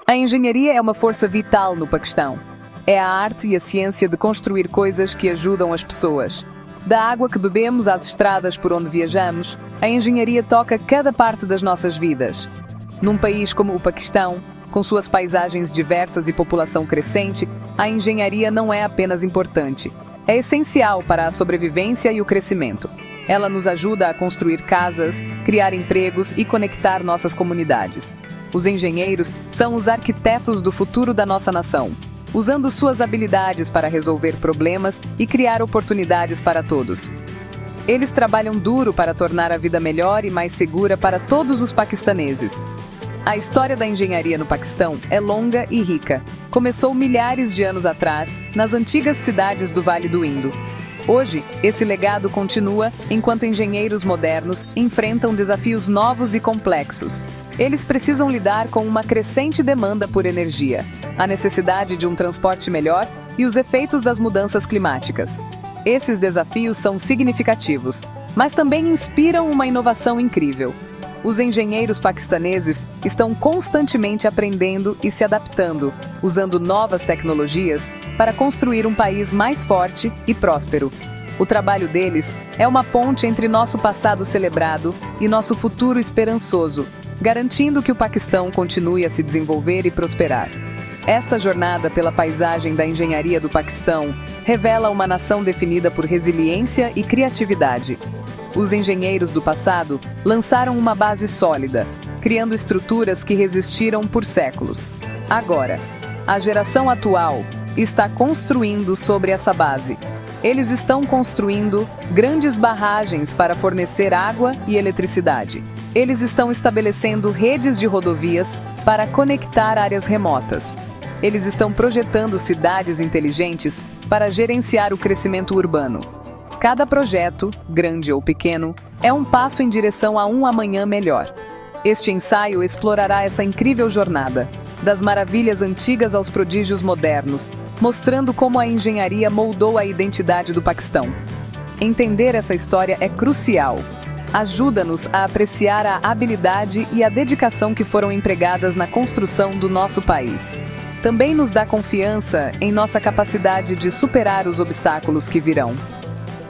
A engenharia é uma força vital no Paquistão. É a arte e a ciência de construir coisas que ajudam as pessoas. Da água que bebemos às estradas por onde viajamos, a engenharia toca cada parte das nossas vidas. Num país como o Paquistão, com suas paisagens diversas e população crescente, a engenharia não é apenas importante. É essencial para a sobrevivência e o crescimento. Ela nos ajuda a construir casas, criar empregos e conectar nossas comunidades. Os engenheiros são os arquitetos do futuro da nossa nação, usando suas habilidades para resolver problemas e criar oportunidades para todos. Eles trabalham duro para tornar a vida melhor e mais segura para todos os paquistaneses. A história da engenharia no Paquistão é longa e rica. Começou milhares de anos atrás, nas antigas cidades do Vale do Indo. Hoje, esse legado continua enquanto engenheiros modernos enfrentam desafios novos e complexos. Eles precisam lidar com uma crescente demanda por energia, a necessidade de um transporte melhor e os efeitos das mudanças climáticas. Esses desafios são significativos, mas também inspiram uma inovação incrível. Os engenheiros paquistaneses estão constantemente aprendendo e se adaptando, usando novas tecnologias para construir um país mais forte e próspero. O trabalho deles é uma ponte entre nosso passado celebrado e nosso futuro esperançoso, garantindo que o Paquistão continue a se desenvolver e prosperar. Esta jornada pela paisagem da engenharia do Paquistão revela uma nação definida por resiliência e criatividade. Os engenheiros do passado lançaram uma base sólida, criando estruturas que resistiram por séculos. Agora, a geração atual está construindo sobre essa base. Eles estão construindo grandes barragens para fornecer água e eletricidade. Eles estão estabelecendo redes de rodovias para conectar áreas remotas. Eles estão projetando cidades inteligentes para gerenciar o crescimento urbano. Cada projeto, grande ou pequeno, é um passo em direção a um amanhã melhor. Este ensaio explorará essa incrível jornada, das maravilhas antigas aos prodígios modernos, mostrando como a engenharia moldou a identidade do Paquistão. Entender essa história é crucial. Ajuda-nos a apreciar a habilidade e a dedicação que foram empregadas na construção do nosso país. Também nos dá confiança em nossa capacidade de superar os obstáculos que virão.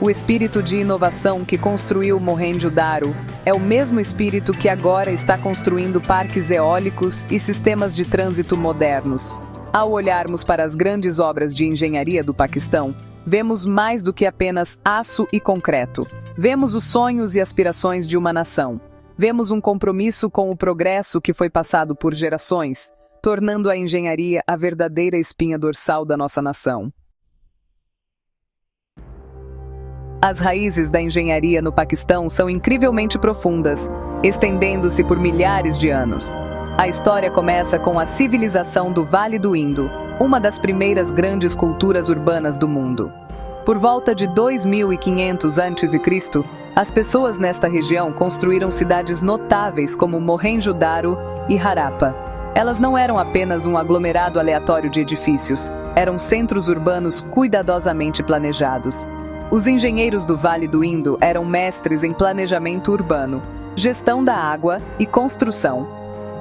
O espírito de inovação que construiu Mohenjo-Daro é o mesmo espírito que agora está construindo parques eólicos e sistemas de trânsito modernos. Ao olharmos para as grandes obras de engenharia do Paquistão, vemos mais do que apenas aço e concreto. Vemos os sonhos e aspirações de uma nação. Vemos um compromisso com o progresso que foi passado por gerações, tornando a engenharia a verdadeira espinha dorsal da nossa nação. As raízes da engenharia no Paquistão são incrivelmente profundas, estendendo-se por milhares de anos. A história começa com a civilização do Vale do Indo, uma das primeiras grandes culturas urbanas do mundo. Por volta de 2500 a.C., as pessoas nesta região construíram cidades notáveis como Mohenjo-Daro e Harappa. Elas não eram apenas um aglomerado aleatório de edifícios, eram centros urbanos cuidadosamente planejados. Os engenheiros do Vale do Indo eram mestres em planejamento urbano, gestão da água e construção.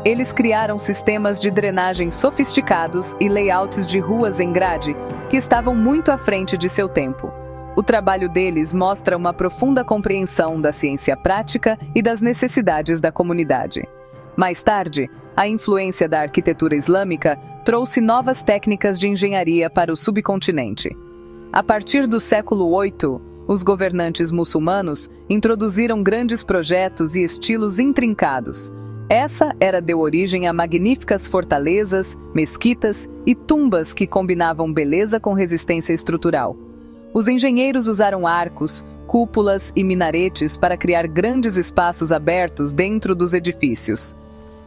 Eles criaram sistemas de drenagem sofisticados e layouts de ruas em grade que estavam muito à frente de seu tempo. O trabalho deles mostra uma profunda compreensão da ciência prática e das necessidades da comunidade. Mais tarde, a influência da arquitetura islâmica trouxe novas técnicas de engenharia para o subcontinente. A partir do século VIII, os governantes muçulmanos introduziram grandes projetos e estilos intrincados. Essa deu origem a magníficas fortalezas, mesquitas e tumbas que combinavam beleza com resistência estrutural. Os engenheiros usaram arcos, cúpulas e minaretes para criar grandes espaços abertos dentro dos edifícios.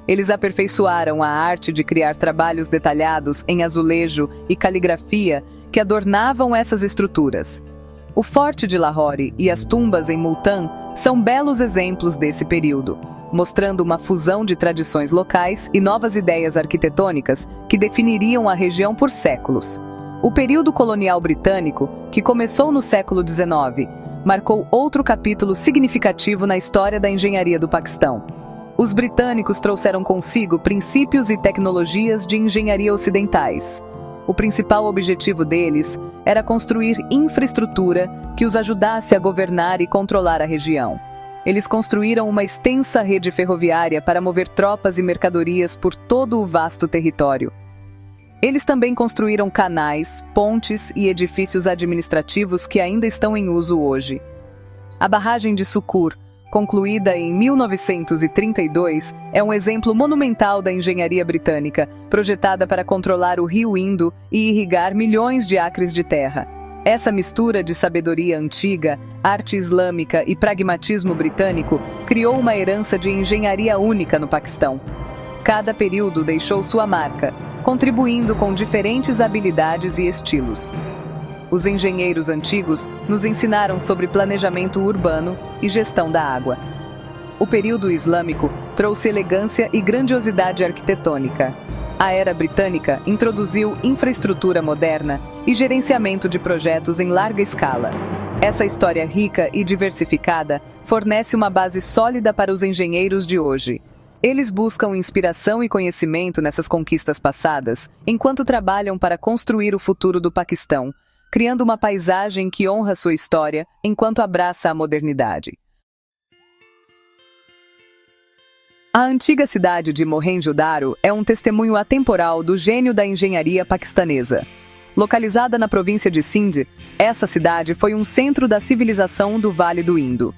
Eles aperfeiçoaram a arte de criar trabalhos detalhados em azulejo e caligrafia que adornavam essas estruturas. O Forte de Lahore e as tumbas em Multan são belos exemplos desse período, mostrando uma fusão de tradições locais e novas ideias arquitetônicas que definiriam a região por séculos. O período colonial britânico, que começou no século XIX, marcou outro capítulo significativo na história da engenharia do Paquistão. Os britânicos trouxeram consigo princípios e tecnologias de engenharia ocidentais. O principal objetivo deles era construir infraestrutura que os ajudasse a governar e controlar a região. Eles construíram uma extensa rede ferroviária para mover tropas e mercadorias por todo o vasto território. Eles também construíram canais, pontes e edifícios administrativos que ainda estão em uso hoje. A barragem de Sukkur, concluída em 1932, é um exemplo monumental da engenharia britânica, projetada para controlar o rio Indo e irrigar milhões de acres de terra. Essa mistura de sabedoria antiga, arte islâmica e pragmatismo britânico criou uma herança de engenharia única no Paquistão. Cada período deixou sua marca, contribuindo com diferentes habilidades e estilos. Os engenheiros antigos nos ensinaram sobre planejamento urbano e gestão da água. O período islâmico trouxe elegância e grandiosidade arquitetônica. A era britânica introduziu infraestrutura moderna e gerenciamento de projetos em larga escala. Essa história rica e diversificada fornece uma base sólida para os engenheiros de hoje. Eles buscam inspiração e conhecimento nessas conquistas passadas, enquanto trabalham para construir o futuro do Paquistão, criando uma paisagem que honra sua história enquanto abraça a modernidade. A antiga cidade de Mohenjo-Daro é um testemunho atemporal do gênio da engenharia paquistanesa. Localizada na província de Sindh, essa cidade foi um centro da civilização do Vale do Indo.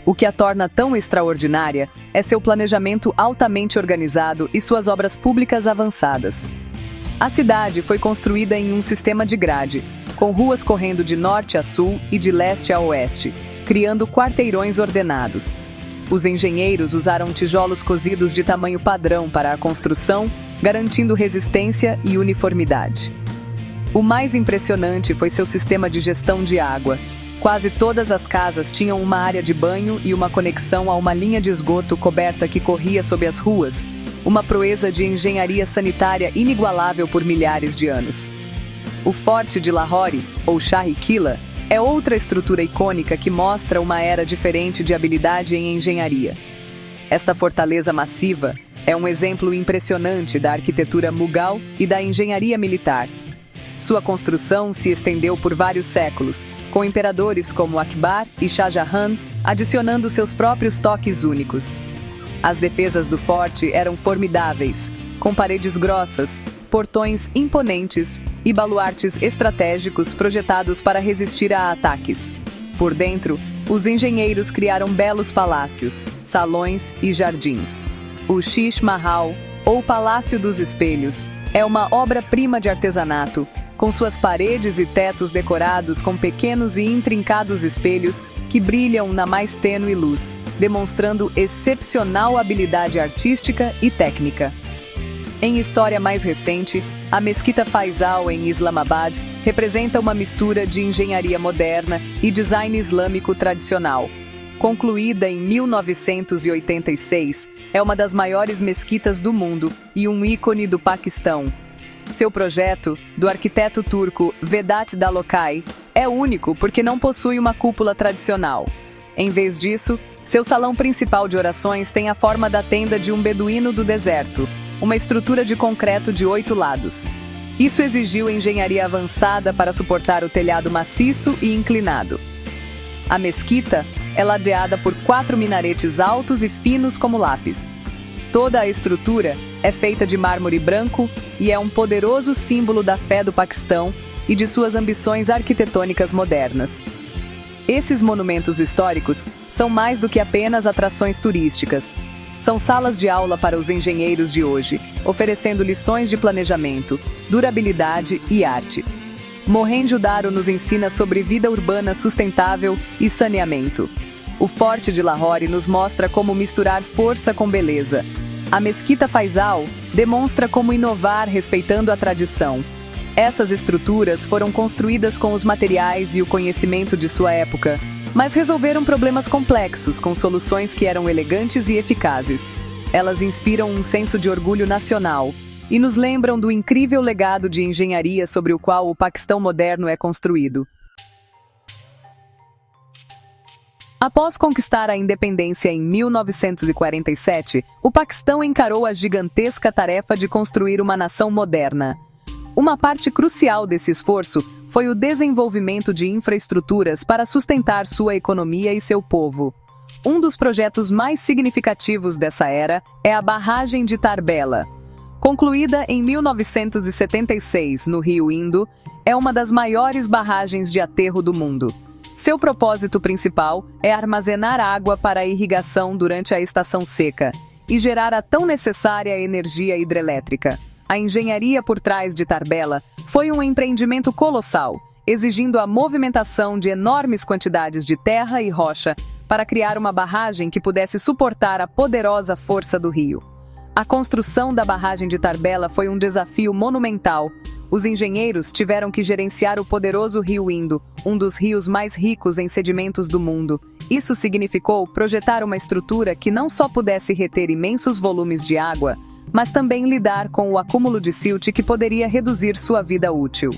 O que a torna tão extraordinária é seu planejamento altamente organizado e suas obras públicas avançadas. A cidade foi construída em um sistema de grade, com ruas correndo de norte a sul e de leste a oeste, criando quarteirões ordenados. Os engenheiros usaram tijolos cozidos de tamanho padrão para a construção, garantindo resistência e uniformidade. O mais impressionante foi seu sistema de gestão de água. Quase todas as casas tinham uma área de banho e uma conexão a uma linha de esgoto coberta que corria sob as ruas, uma proeza de engenharia sanitária inigualável por milhares de anos. O Forte de Lahore, ou Shahi Quila, é outra estrutura icônica que mostra uma era diferente de habilidade em engenharia. Esta fortaleza massiva é um exemplo impressionante da arquitetura mughal e da engenharia militar. Sua construção se estendeu por vários séculos, com imperadores como Akbar e Shah Jahan adicionando seus próprios toques únicos. As defesas do forte eram formidáveis, com paredes grossas, portões imponentes e baluartes estratégicos projetados para resistir a ataques. Por dentro, os engenheiros criaram belos palácios, salões e jardins. O Shish Mahal, ou Palácio dos Espelhos, é uma obra-prima de artesanato, com suas paredes e tetos decorados com pequenos e intrincados espelhos que brilham na mais tênue luz, demonstrando excepcional habilidade artística e técnica. Em história mais recente, a Mesquita Faisal em Islamabad representa uma mistura de engenharia moderna e design islâmico tradicional. Concluída em 1986, é uma das maiores mesquitas do mundo e um ícone do Paquistão. Seu projeto, do arquiteto turco Vedat Dalokay, é único porque não possui uma cúpula tradicional. Em vez disso, seu salão principal de orações tem a forma da tenda de um beduíno do deserto, uma estrutura de concreto de 8 lados. Isso exigiu engenharia avançada para suportar o telhado maciço e inclinado. A mesquita é ladeada por 4 minaretes altos e finos como lápis. Toda a estrutura é feita de mármore branco e é um poderoso símbolo da fé do Paquistão e de suas ambições arquitetônicas modernas. Esses monumentos históricos são mais do que apenas atrações turísticas. São salas de aula para os engenheiros de hoje, oferecendo lições de planejamento, durabilidade e arte. Mohenjo-Daro nos ensina sobre vida urbana sustentável e saneamento. O Forte de Lahore nos mostra como misturar força com beleza. A Mesquita Faisal demonstra como inovar respeitando a tradição. Essas estruturas foram construídas com os materiais e o conhecimento de sua época, mas resolveram problemas complexos com soluções que eram elegantes e eficazes. Elas inspiram um senso de orgulho nacional e nos lembram do incrível legado de engenharia sobre o qual o Paquistão moderno é construído. Após conquistar a independência em 1947, o Paquistão encarou a gigantesca tarefa de construir uma nação moderna. Uma parte crucial desse esforço foi o desenvolvimento de infraestruturas para sustentar sua economia e seu povo. Um dos projetos mais significativos dessa era é a barragem de Tarbela. Concluída em 1976 no Rio Indo, é uma das maiores barragens de aterro do mundo. Seu propósito principal é armazenar água para a irrigação durante a estação seca e gerar a tão necessária energia hidrelétrica. A engenharia por trás de Tarbela foi um empreendimento colossal, exigindo a movimentação de enormes quantidades de terra e rocha para criar uma barragem que pudesse suportar a poderosa força do rio. A construção da barragem de Tarbela foi um desafio monumental. Os engenheiros tiveram que gerenciar o poderoso rio Indo, um dos rios mais ricos em sedimentos do mundo. Isso significou projetar uma estrutura que não só pudesse reter imensos volumes de água, mas também lidar com o acúmulo de silt que poderia reduzir sua vida útil.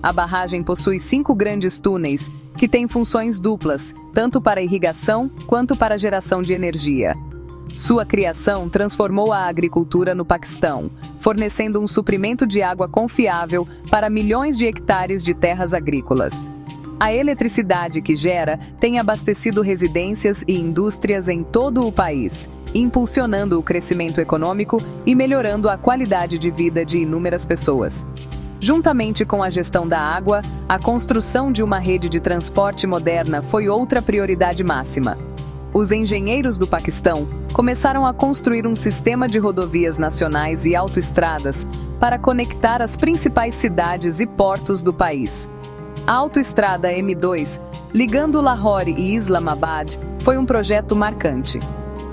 A barragem possui 5 grandes túneis, que têm funções duplas, tanto para irrigação quanto para geração de energia. Sua criação transformou a agricultura no Paquistão, fornecendo um suprimento de água confiável para milhões de hectares de terras agrícolas. A eletricidade que gera tem abastecido residências e indústrias em todo o país, impulsionando o crescimento econômico e melhorando a qualidade de vida de inúmeras pessoas. Juntamente com a gestão da água, a construção de uma rede de transporte moderna foi outra prioridade máxima. Os engenheiros do Paquistão começaram a construir um sistema de rodovias nacionais e autoestradas para conectar as principais cidades e portos do país. A autoestrada M2, ligando Lahore e Islamabad, foi um projeto marcante.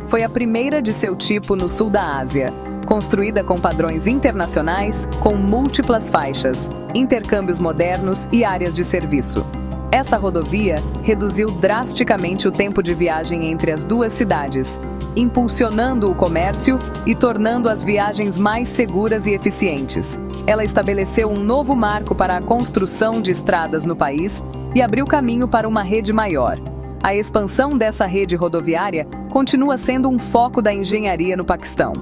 Foi a primeira de seu tipo no sul da Ásia, construída com padrões internacionais, com múltiplas faixas, intercâmbios modernos e áreas de serviço. Essa rodovia reduziu drasticamente o tempo de viagem entre as duas cidades, impulsionando o comércio e tornando as viagens mais seguras e eficientes. Ela estabeleceu um novo marco para a construção de estradas no país e abriu caminho para uma rede maior. A expansão dessa rede rodoviária continua sendo um foco da engenharia no Paquistão.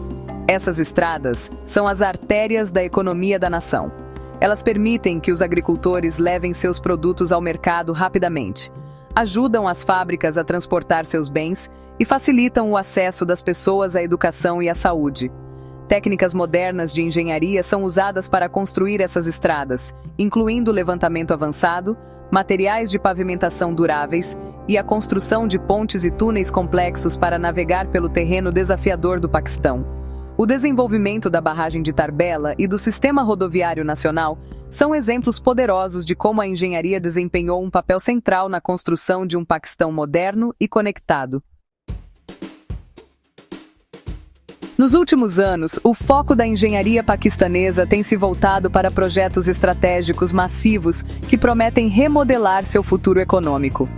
Essas estradas são as artérias da economia da nação. Elas permitem que os agricultores levem seus produtos ao mercado rapidamente, ajudam as fábricas a transportar seus bens e facilitam o acesso das pessoas à educação e à saúde. Técnicas modernas de engenharia são usadas para construir essas estradas, incluindo levantamento avançado, materiais de pavimentação duráveis e a construção de pontes e túneis complexos para navegar pelo terreno desafiador do Paquistão. O desenvolvimento da barragem de Tarbela e do Sistema Rodoviário Nacional são exemplos poderosos de como a engenharia desempenhou um papel central na construção de um Paquistão moderno e conectado. Nos últimos anos, o foco da engenharia paquistanesa tem se voltado para projetos estratégicos massivos que prometem remodelar seu futuro econômico.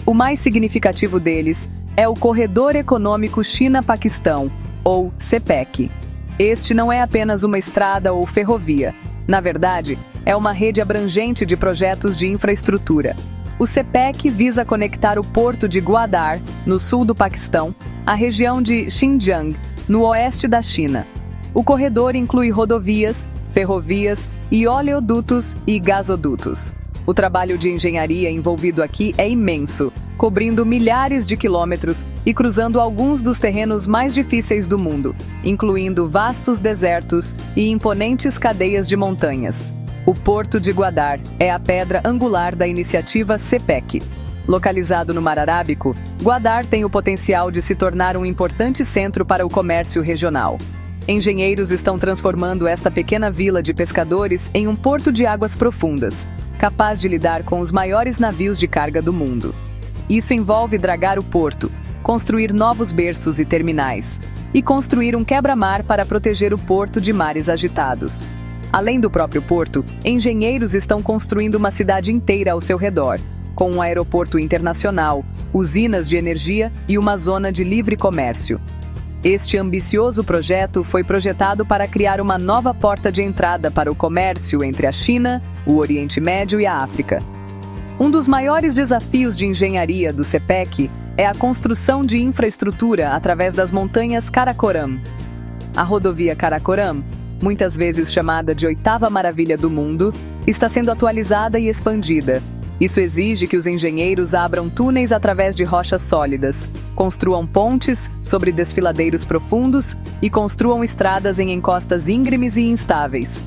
O mais significativo deles é o Corredor Econômico China-Paquistão, ou CPEC. Este não é apenas uma estrada ou ferrovia. Na verdade, é uma rede abrangente de projetos de infraestrutura. O CPEC visa conectar o porto de Gwadar, no sul do Paquistão, à região de Xinjiang, no oeste da China. O corredor inclui rodovias, ferrovias e oleodutos e gasodutos. O trabalho de engenharia envolvido aqui é imenso, cobrindo milhares de quilômetros e cruzando alguns dos terrenos mais difíceis do mundo, incluindo vastos desertos e imponentes cadeias de montanhas. O Porto de Gwadar é a pedra angular da iniciativa CPEC. Localizado no Mar Arábico, Gwadar tem o potencial de se tornar um importante centro para o comércio regional. Engenheiros estão transformando esta pequena vila de pescadores em um porto de águas profundas, capaz de lidar com os maiores navios de carga do mundo. Isso envolve dragar o porto, construir novos berços e terminais, e construir um quebra-mar para proteger o porto de mares agitados. Além do próprio porto, engenheiros estão construindo uma cidade inteira ao seu redor, com um aeroporto internacional, usinas de energia e uma zona de livre comércio. Este ambicioso projeto foi projetado para criar uma nova porta de entrada para o comércio entre a China, o Oriente Médio e a África. Um dos maiores desafios de engenharia do CPEC é a construção de infraestrutura através das montanhas Karakoram. A rodovia Karakoram, muitas vezes chamada de oitava maravilha do mundo, está sendo atualizada e expandida. Isso exige que os engenheiros abram túneis através de rochas sólidas, construam pontes sobre desfiladeiros profundos e construam estradas em encostas íngremes e instáveis.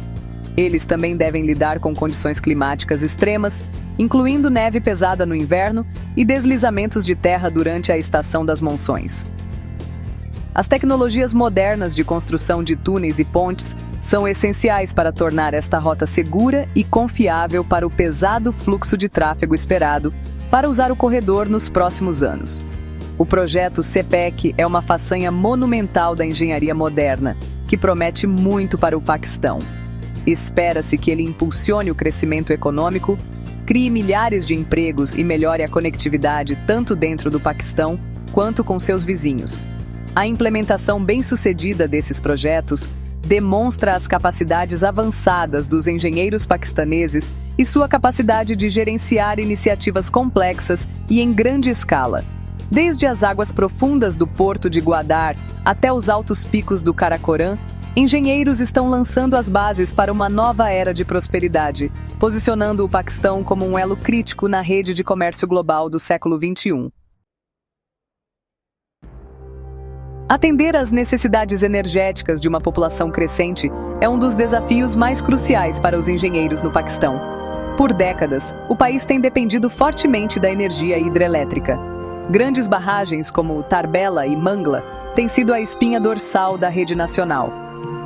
Eles também devem lidar com condições climáticas extremas, incluindo neve pesada no inverno e deslizamentos de terra durante a estação das monções. As tecnologias modernas de construção de túneis e pontes são essenciais para tornar esta rota segura e confiável para o pesado fluxo de tráfego esperado para usar o corredor nos próximos anos. O projeto CPEC é uma façanha monumental da engenharia moderna, que promete muito para o Paquistão. Espera-se que ele impulsione o crescimento econômico, crie milhares de empregos e melhore a conectividade tanto dentro do Paquistão quanto com seus vizinhos. A implementação bem-sucedida desses projetos demonstra as capacidades avançadas dos engenheiros paquistaneses e sua capacidade de gerenciar iniciativas complexas e em grande escala. Desde as águas profundas do porto de Gwadar até os altos picos do Karakoram, engenheiros estão lançando as bases para uma nova era de prosperidade, posicionando o Paquistão como um elo crítico na rede de comércio global do século XXI. Atender às necessidades energéticas de uma população crescente é um dos desafios mais cruciais para os engenheiros no Paquistão. Por décadas, o país tem dependido fortemente da energia hidrelétrica. Grandes barragens como Tarbela e Mangla têm sido a espinha dorsal da rede nacional.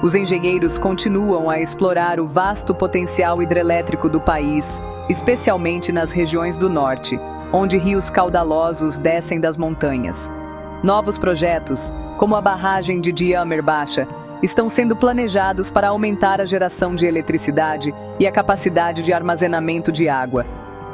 Os engenheiros continuam a explorar o vasto potencial hidrelétrico do país, especialmente nas regiões do norte, onde rios caudalosos descem das montanhas. Novos projetos, como a barragem de Diamer Baixa, estão sendo planejados para aumentar a geração de eletricidade e a capacidade de armazenamento de água.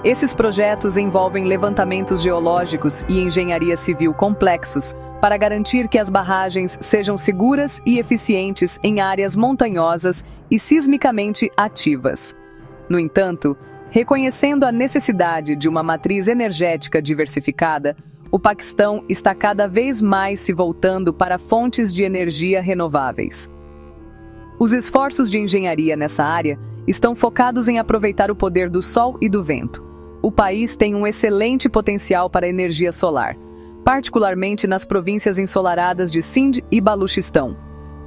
Esses projetos envolvem levantamentos geológicos e engenharia civil complexos para garantir que as barragens sejam seguras e eficientes em áreas montanhosas e sismicamente ativas. No entanto, reconhecendo a necessidade de uma matriz energética diversificada, o Paquistão está cada vez mais se voltando para fontes de energia renováveis. Os esforços de engenharia nessa área estão focados em aproveitar o poder do sol e do vento. O país tem um excelente potencial para energia solar, particularmente nas províncias ensolaradas de Sindh e Baluchistão.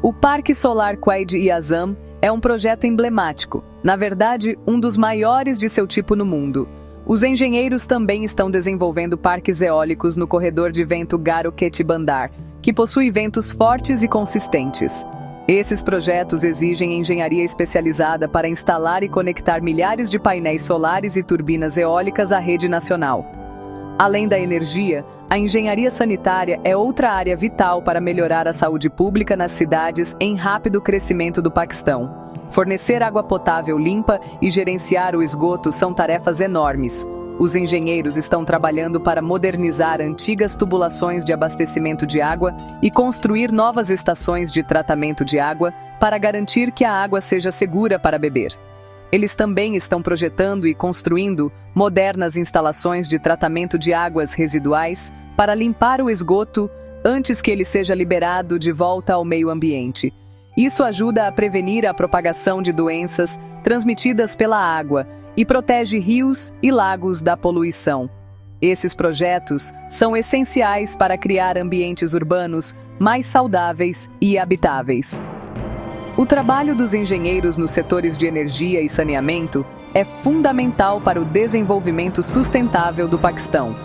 O Parque Solar Quaid-e-Azam é um projeto emblemático, na verdade, um dos maiores de seu tipo no mundo. Os engenheiros também estão desenvolvendo parques eólicos no corredor de vento Garo-Kheti-Bandar, que possui ventos fortes e consistentes. Esses projetos exigem engenharia especializada para instalar e conectar milhares de painéis solares e turbinas eólicas à rede nacional. Além da energia, a engenharia sanitária é outra área vital para melhorar a saúde pública nas cidades em rápido crescimento do Paquistão. Fornecer água potável limpa e gerenciar o esgoto são tarefas enormes. Os engenheiros estão trabalhando para modernizar antigas tubulações de abastecimento de água e construir novas estações de tratamento de água para garantir que a água seja segura para beber. Eles também estão projetando e construindo modernas instalações de tratamento de águas residuais para limpar o esgoto antes que ele seja liberado de volta ao meio ambiente. Isso ajuda a prevenir a propagação de doenças transmitidas pela água e protege rios e lagos da poluição. Esses projetos são essenciais para criar ambientes urbanos mais saudáveis e habitáveis. O trabalho dos engenheiros nos setores de energia e saneamento é fundamental para o desenvolvimento sustentável do Paquistão.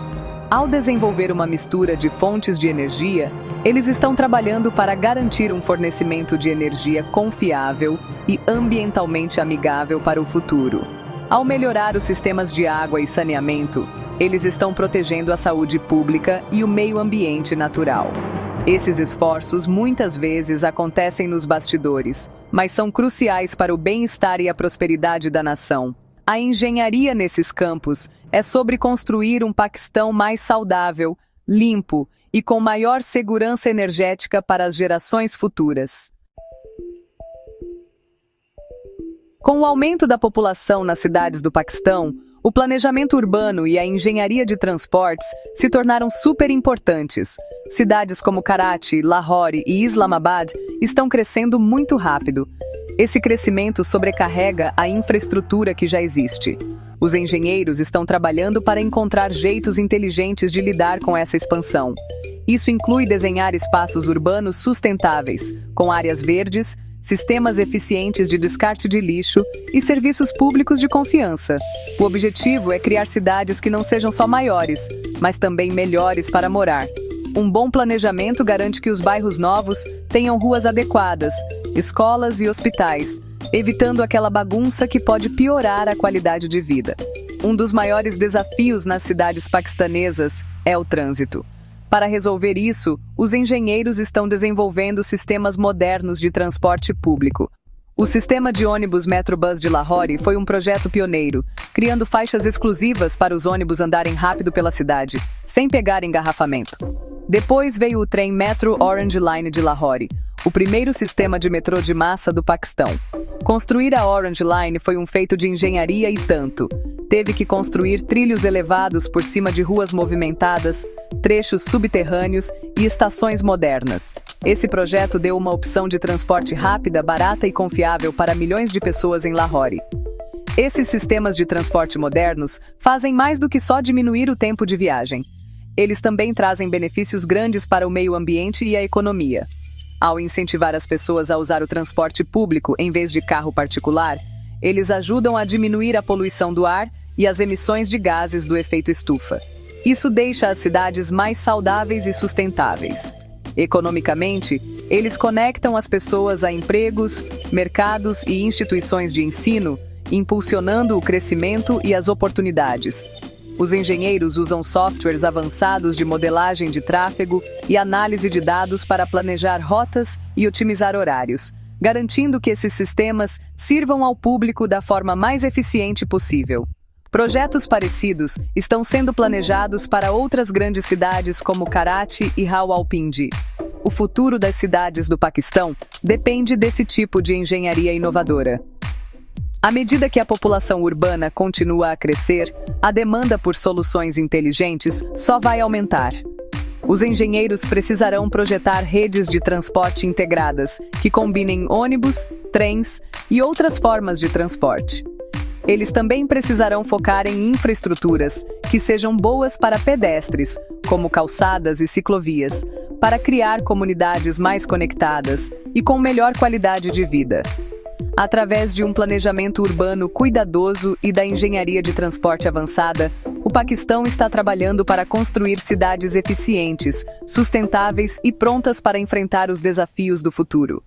Ao desenvolver uma mistura de fontes de energia, eles estão trabalhando para garantir um fornecimento de energia confiável e ambientalmente amigável para o futuro. Ao melhorar os sistemas de água e saneamento, eles estão protegendo a saúde pública e o meio ambiente natural. Esses esforços muitas vezes acontecem nos bastidores, mas são cruciais para o bem-estar e a prosperidade da nação. A engenharia nesses campos é sobre construir um Paquistão mais saudável, limpo e com maior segurança energética para as gerações futuras. Com o aumento da população nas cidades do Paquistão, O planejamento urbano e a engenharia de transportes se tornaram super importantes. Cidades como Karachi, Lahore e Islamabad estão crescendo muito rápido. Esse crescimento sobrecarrega a infraestrutura que já existe. Os engenheiros estão trabalhando para encontrar jeitos inteligentes de lidar com essa expansão. Isso inclui desenhar espaços urbanos sustentáveis, com áreas verdes, sistemas eficientes de descarte de lixo e serviços públicos de confiança. O objetivo é criar cidades que não sejam só maiores, mas também melhores para morar. Um bom planejamento garante que os bairros novos tenham ruas adequadas, escolas e hospitais, evitando aquela bagunça que pode piorar a qualidade de vida. Um dos maiores desafios nas cidades paquistanesas é o trânsito. Para resolver isso, os engenheiros estão desenvolvendo sistemas modernos de transporte público. O sistema de ônibus Metrobus de Lahore foi um projeto pioneiro, criando faixas exclusivas para os ônibus andarem rápido pela cidade, sem pegar engarrafamento. Depois veio o trem Metro Orange Line de Lahore, o primeiro sistema de metrô de massa do Paquistão. Construir a Orange Line foi um feito de engenharia e tanto. Teve que construir trilhos elevados por cima de ruas movimentadas, trechos subterrâneos e estações modernas. Esse projeto deu uma opção de transporte rápida, barata e confiável para milhões de pessoas em Lahore. Esses sistemas de transporte modernos fazem mais do que só diminuir o tempo de viagem. Eles também trazem benefícios grandes para o meio ambiente e a economia. Ao incentivar as pessoas a usar o transporte público em vez de carro particular, eles ajudam a diminuir a poluição do ar e as emissões de gases do efeito estufa. Isso deixa as cidades mais saudáveis e sustentáveis. Economicamente, eles conectam as pessoas a empregos, mercados e instituições de ensino, impulsionando o crescimento e as oportunidades. Os engenheiros usam softwares avançados de modelagem de tráfego e análise de dados para planejar rotas e otimizar horários, garantindo que esses sistemas sirvam ao público da forma mais eficiente possível. Projetos parecidos estão sendo planejados para outras grandes cidades como Karachi e Rawalpindi. O futuro das cidades do Paquistão depende desse tipo de engenharia inovadora. À medida que a população urbana continua a crescer, a demanda por soluções inteligentes só vai aumentar. Os engenheiros precisarão projetar redes de transporte integradas que combinem ônibus, trens e outras formas de transporte. Eles também precisarão focar em infraestruturas que sejam boas para pedestres, como calçadas e ciclovias, para criar comunidades mais conectadas e com melhor qualidade de vida. Através de um planejamento urbano cuidadoso e da engenharia de transporte avançada, o Paquistão está trabalhando para construir cidades eficientes, sustentáveis e prontas para enfrentar os desafios do futuro.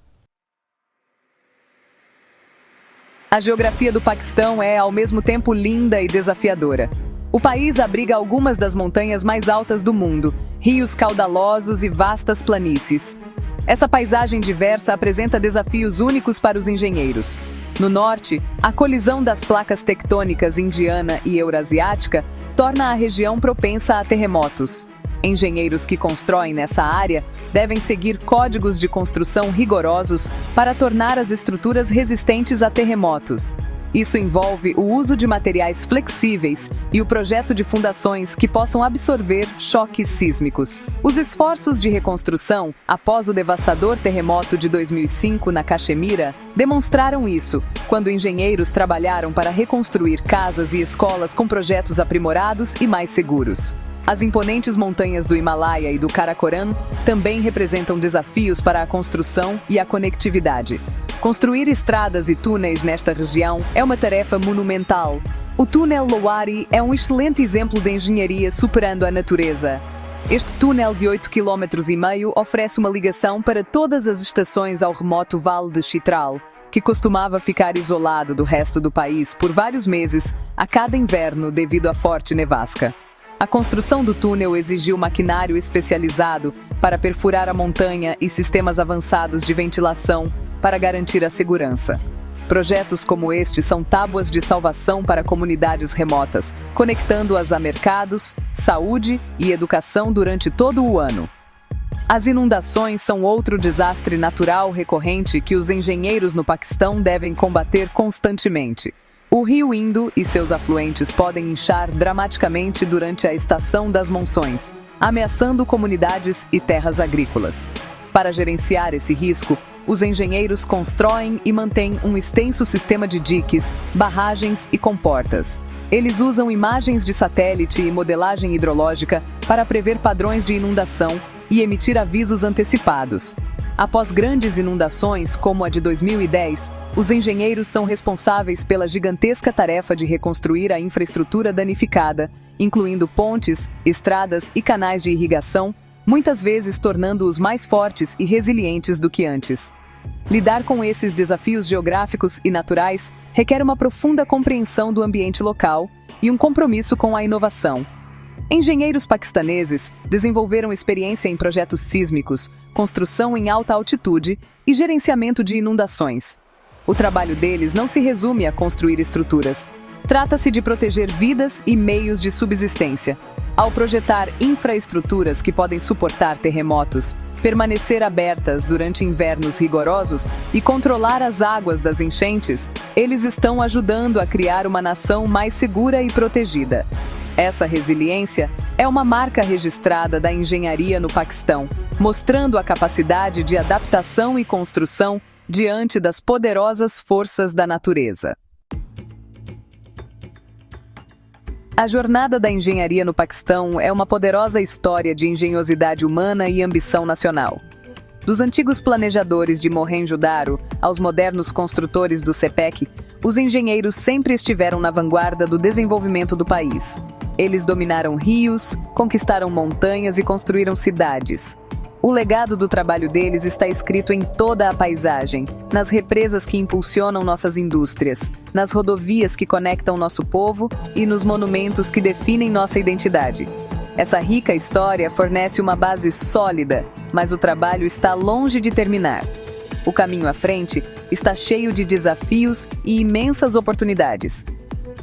A geografia do Paquistão é, ao mesmo tempo, linda e desafiadora. O país abriga algumas das montanhas mais altas do mundo, rios caudalosos e vastas planícies. Essa paisagem diversa apresenta desafios únicos para os engenheiros. No norte, a colisão das placas tectônicas indiana e eurasiática torna a região propensa a terremotos. Engenheiros que constroem nessa área devem seguir códigos de construção rigorosos para tornar as estruturas resistentes a terremotos. Isso envolve o uso de materiais flexíveis e o projeto de fundações que possam absorver choques sísmicos. Os esforços de reconstrução, após o devastador terremoto de 2005 na Caxemira, demonstraram isso, quando engenheiros trabalharam para reconstruir casas e escolas com projetos aprimorados e mais seguros. As imponentes montanhas do Himalaia e do Karakoram também representam desafios para a construção e a conectividade. Construir estradas e túneis nesta região é uma tarefa monumental. O túnel Lowari é um excelente exemplo de engenharia superando a natureza. Este túnel de 8,5 km oferece uma ligação para todas as estações ao remoto Vale de Chitral, que costumava ficar isolado do resto do país por vários meses a cada inverno devido à forte nevasca. A construção do túnel exigiu maquinário especializado para perfurar a montanha e sistemas avançados de ventilação para garantir a segurança. Projetos como este são tábuas de salvação para comunidades remotas, conectando-as a mercados, saúde e educação durante todo o ano. As inundações são outro desastre natural recorrente que os engenheiros no Paquistão devem combater constantemente. O rio Indo e seus afluentes podem inchar dramaticamente durante a estação das monções, ameaçando comunidades e terras agrícolas. Para gerenciar esse risco, os engenheiros constroem e mantêm um extenso sistema de diques, barragens e comportas. Eles usam imagens de satélite e modelagem hidrológica para prever padrões de inundação e emitir avisos antecipados. Após grandes inundações, como a de 2010, os engenheiros são responsáveis pela gigantesca tarefa de reconstruir a infraestrutura danificada, incluindo pontes, estradas e canais de irrigação, muitas vezes tornando-os mais fortes e resilientes do que antes. Lidar com esses desafios geográficos e naturais requer uma profunda compreensão do ambiente local e um compromisso com a inovação. Engenheiros paquistaneses desenvolveram experiência em projetos sísmicos, construção em alta altitude e gerenciamento de inundações. O trabalho deles não se resume a construir estruturas. Trata-se de proteger vidas e meios de subsistência. Ao projetar infraestruturas que podem suportar terremotos, permanecer abertas durante invernos rigorosos e controlar as águas das enchentes, eles estão ajudando a criar uma nação mais segura e protegida. Essa resiliência é uma marca registrada da engenharia no Paquistão, mostrando a capacidade de adaptação e construção diante das poderosas forças da natureza. A jornada da engenharia no Paquistão é uma poderosa história de engenhosidade humana e ambição nacional. Dos antigos planejadores de Mohenjo-Daro aos modernos construtores do CPEC, os engenheiros sempre estiveram na vanguarda do desenvolvimento do país. Eles dominaram rios, conquistaram montanhas e construíram cidades. O legado do trabalho deles está escrito em toda a paisagem, nas represas que impulsionam nossas indústrias, nas rodovias que conectam nosso povo e nos monumentos que definem nossa identidade. Essa rica história fornece uma base sólida, mas o trabalho está longe de terminar. O caminho à frente está cheio de desafios e imensas oportunidades.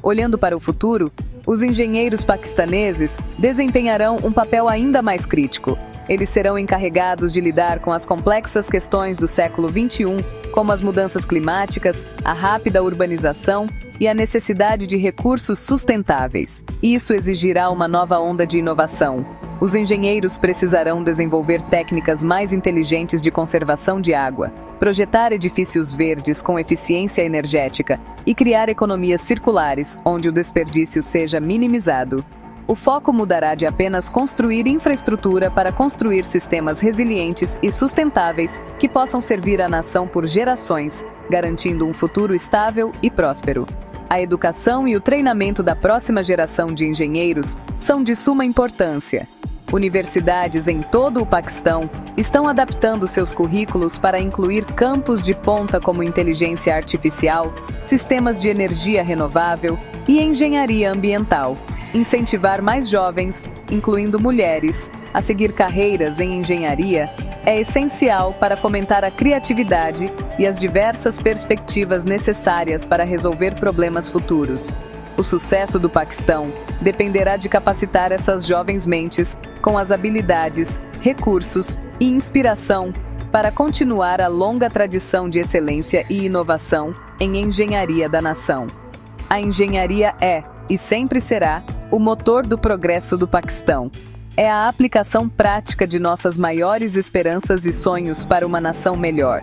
Olhando para o futuro, os engenheiros paquistaneses desempenharão um papel ainda mais crítico. Eles serão encarregados de lidar com as complexas questões do século XXI, como as mudanças climáticas, a rápida urbanização e a necessidade de recursos sustentáveis. Isso exigirá uma nova onda de inovação. Os engenheiros precisarão desenvolver técnicas mais inteligentes de conservação de água, projetar edifícios verdes com eficiência energética e criar economias circulares, onde o desperdício seja minimizado. O foco mudará de apenas construir infraestrutura para construir sistemas resilientes e sustentáveis que possam servir à nação por gerações, garantindo um futuro estável e próspero. A educação e o treinamento da próxima geração de engenheiros são de suma importância. Universidades em todo o Paquistão estão adaptando seus currículos para incluir campos de ponta como inteligência artificial, sistemas de energia renovável e engenharia ambiental. Incentivar mais jovens, incluindo mulheres, a seguir carreiras em engenharia é essencial para fomentar a criatividade e as diversas perspectivas necessárias para resolver problemas futuros. O sucesso do Paquistão dependerá de capacitar essas jovens mentes com as habilidades, recursos e inspiração para continuar a longa tradição de excelência e inovação em engenharia da nação. A engenharia é, e sempre será, o motor do progresso do Paquistão. É a aplicação prática de nossas maiores esperanças e sonhos para uma nação melhor.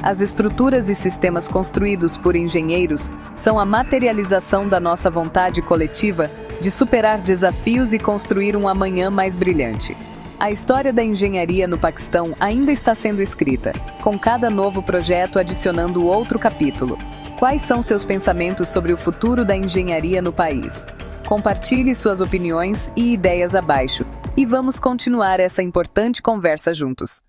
As estruturas e sistemas construídos por engenheiros são a materialização da nossa vontade coletiva de superar desafios e construir um amanhã mais brilhante. A história da engenharia no Paquistão ainda está sendo escrita, com cada novo projeto adicionando outro capítulo. Quais são seus pensamentos sobre o futuro da engenharia no país? Compartilhe suas opiniões e ideias abaixo, e vamos continuar essa importante conversa juntos.